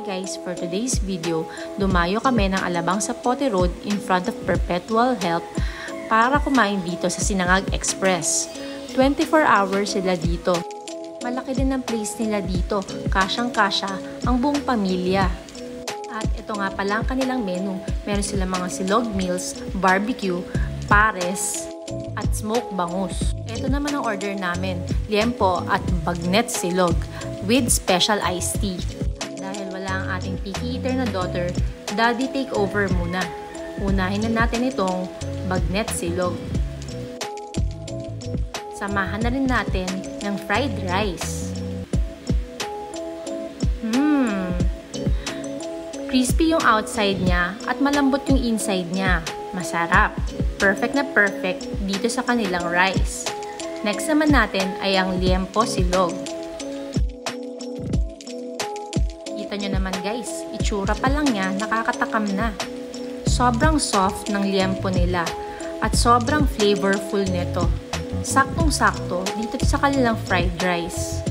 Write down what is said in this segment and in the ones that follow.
guys, for today's video, dumayo kami ng Alabang Zapote Road in front of Perpetual Health para kumain dito sa Sinangag Express. 24 hours sila dito. Malaki din ang place nila dito, kasyang-kasya ang buong pamilya. At ito nga pala ang kanilang menu. Meron silang mga silog meals, barbecue, pares, at smoke bangus. Ito naman ang order namin, liempo at bagnet silog with special iced tea. Dahil wala ang ating picky eater na daughter, daddy take over muna. Unahin na natin itong bagnet silog. Samahan na rin natin ng fried rice. Crispy yung outside niya at malambot yung inside niya. Masarap. Perfect na perfect dito sa kanilang rice. Next naman natin ay ang liempo silog. Kita nyo naman guys, itsura pa lang niya, nakakatakam na. Sobrang soft ng liempo nila at sobrang flavorful nito. Saktong-sakto dito sa kanilang fried rice.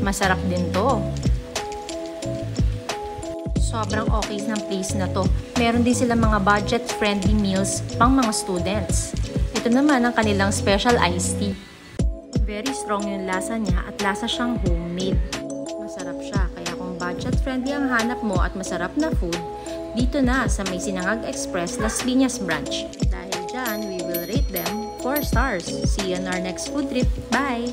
Masarap din to. Sobrang okay ng place na to. Meron din sila mga budget-friendly meals pang mga students. Ito naman ang kanilang special iced tea. Very strong yung lasa niya at lasa siyang homemade. Masarap siya, kaya kung budget-friendly ang hanap mo at masarap na food, dito na sa may Sinangag Express Las Piñas branch. Dahil dyan, we will rate them 4 stars. See you on our next food trip. Bye!